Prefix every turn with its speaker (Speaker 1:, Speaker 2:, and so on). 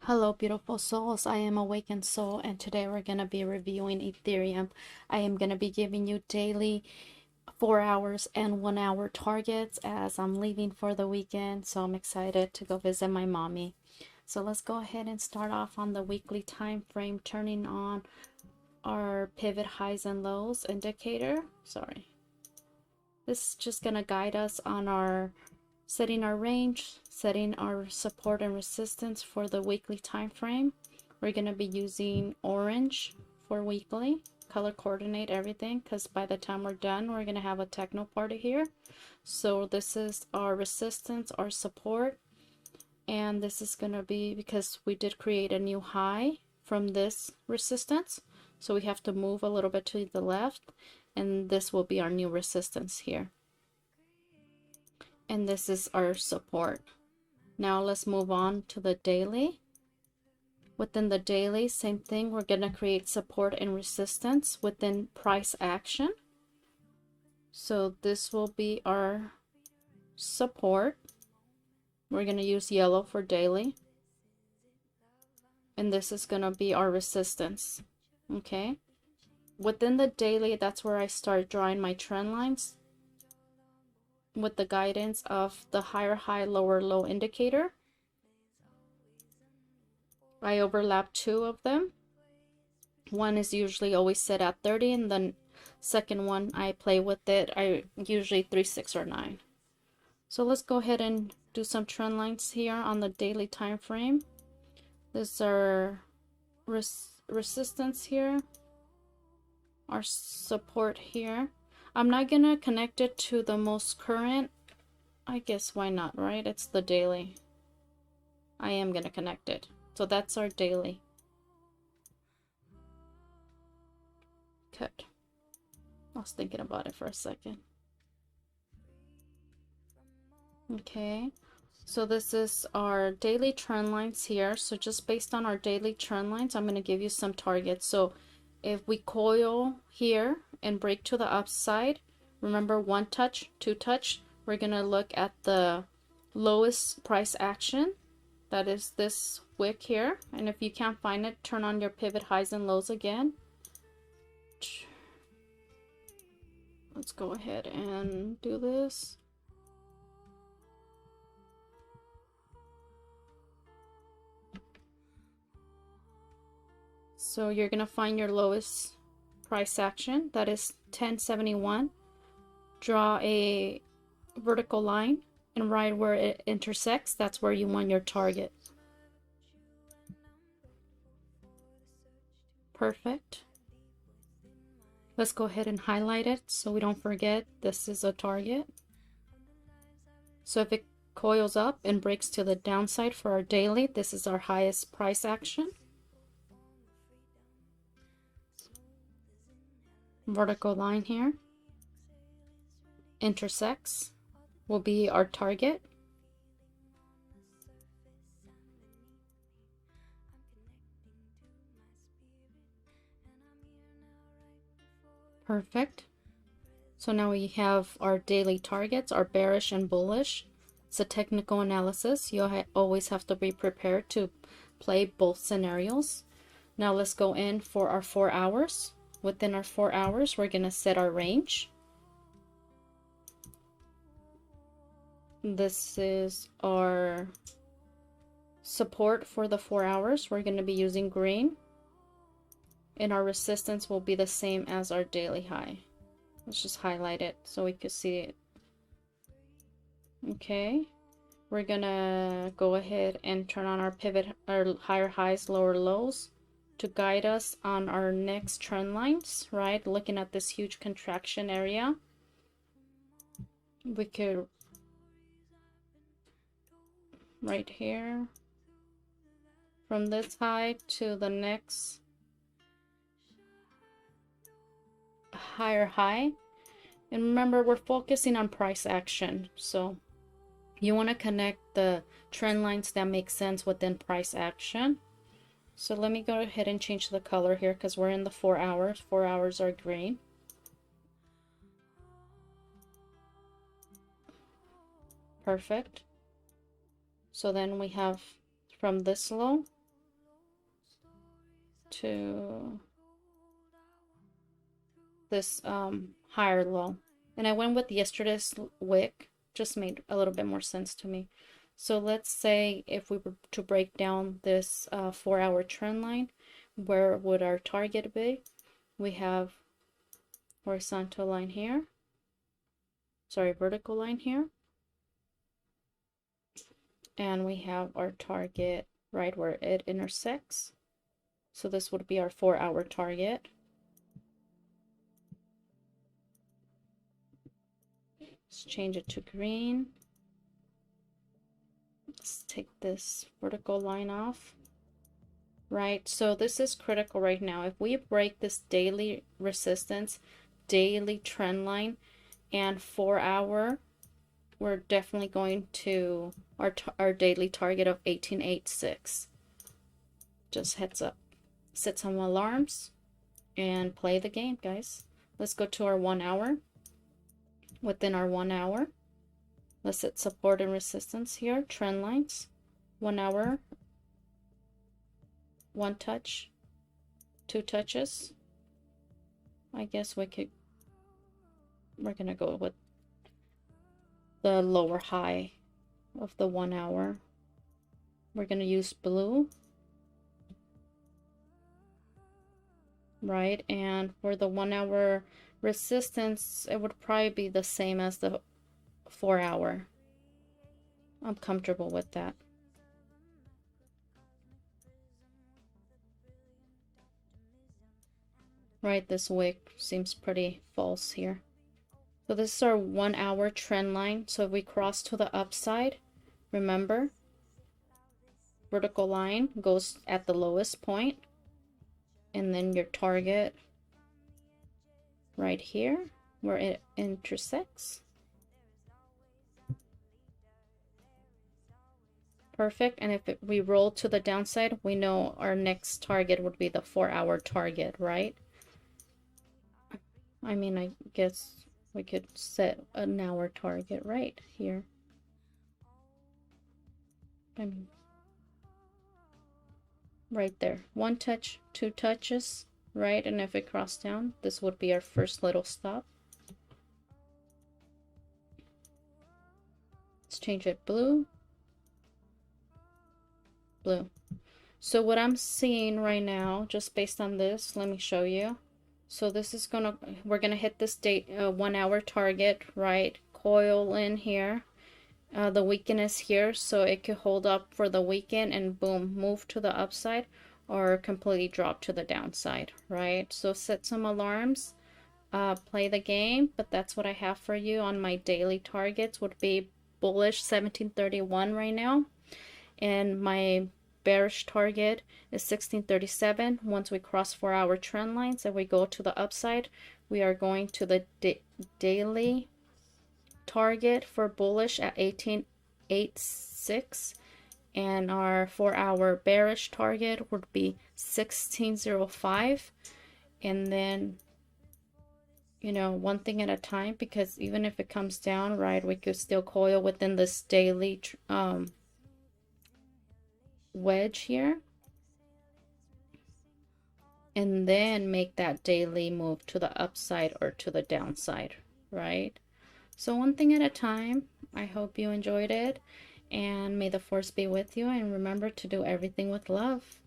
Speaker 1: Hello, beautiful souls. I am Awakened Soul, and today we're going to be reviewing Ethereum. I am going to be giving you daily 4 hours and 1 hour targets as I'm leaving for the weekend. So I'm excited to go visit my mommy. So let's go ahead and start off on the weekly time frame, turning on our pivot highs and lows indicator. This is just going to guide us on our setting our range, setting our support and resistance for the weekly time frame. We're going to be using orange for weekly, color coordinate everything, because by the time we're done, we're going to have a techno party here. So this is our resistance, our support, and this is going to be because we did create a new high from this resistance. So we have to move a little bit to the left, and this will be our new resistance here. And this is our support. Now let's move on to the daily. Within the daily, same thing, we're going to create support and resistance within price action. So this will be our support. We're going to use yellow for daily. And this is going to be our resistance. Okay. Within the daily, that's where I start drawing my trend lines with the guidance of the higher high, lower low indicator. I overlap two of them. One is usually always set at 30, and the second one I play with it. I usually 3, 6, or 9. So let's go ahead and do some trend lines here on the daily time frame. This is our resistance here, our support here. I'm not gonna connect it to the most current. I guess why not, right? It's the daily. I am gonna connect it. So that's our daily. Cut. I was thinking about it for a second. Okay, so this is our daily trend lines here. So just based on our daily trend lines, I'm going to give you some targets. So if we coil here and break to the upside, remember 1 touch, 2 touch, we're going to look at the lowest price action. That is this wick here. And if you can't find it, turn on your pivot highs and lows again. Let's go ahead and do this. So you're going to find your lowest price action, that is 1071. Draw a vertical line, and right where it intersects, that's where you want your target. Perfect. Let's go ahead and highlight it so we don't forget this is a target. So if it coils up and breaks to the downside for our daily, this is our highest price action. Vertical line here. Intersects will be our target. Perfect. So now we have our daily targets, our bearish and bullish. It's a technical analysis. You always have to be prepared to play both scenarios. Now let's go in for our 4 hours. Within our 4 hours, we're going to set our range. This is our support for the 4 hours. We're going to be using green. And our resistance will be the same as our daily high. Let's just highlight it so we can see it. Okay. We're going to go ahead and turn on our pivot, our higher highs, lower lows, to guide us on our next trend lines, right? Looking at this huge contraction area, we could right here from this high to the next higher high. And remember, we're focusing on price action, so you want to connect the trend lines that make sense within price action. So let me go ahead and change the color here because we're in the 4 hours. 4 hours are green. Perfect. So then we have from this low to this higher low. And I went with yesterday's wick, just made a little bit more sense to me. So let's say if we were to break down this 4-hour trend line, where would our target be? We have horizontal line here, sorry, vertical line here, and we have our target right where it intersects. So this would be our 4-hour target. Let's change it to green. Let's take this vertical line off. Right, so this is critical right now. If we break this daily resistance, daily trend line, and 4-hour, we're definitely going to our daily target of 1886. Just heads up. Set some alarms and play the game, guys. Let's go to our 1 hour. Within our 1 hour, let's set support and resistance here. Trend lines, 1 hour, 1 touch, 2 touches. I guess we're gonna go with the lower high of the 1 hour. We're gonna use blue, right? And for the 1 hour resistance, it would probably be the same as the 4-hour. I'm comfortable with that. Right, this wick seems pretty false here. So this is our 1 hour trend line. So if we cross to the upside, remember, vertical line goes at the lowest point, and then your target right here where it intersects. Perfect. And if we roll to the downside, we know our next target would be the 4-hour target, right? I mean, I guess we could set an hour target right here. I mean, right there. 1 touch, 2 touches, right? And if it crossed down, this would be our first little stop. Let's change it blue. Blue. So what I'm seeing right now, just based on this, let me show you. So this is we're gonna hit this 1 hour target, right? Coil in here. The weekend is here, so it could hold up for the weekend and boom, move to the upside or completely drop to the downside, right? So set some alarms, play the game, but that's what I have for you on my daily targets. Would be bullish 1731 right now, and my bearish target is 1637. Once we cross 4-hour trend lines and we go to the upside, we are going to the daily target for bullish at 1886, and our 4-hour bearish target would be 1605. And then, you know, one thing at a time, because even if it comes down, right, we could still coil within this daily wedge here, and then make that daily move to the upside or to the downside, right? So one thing at a time. I hope you enjoyed it, and may the force be with you, and remember to do everything with love.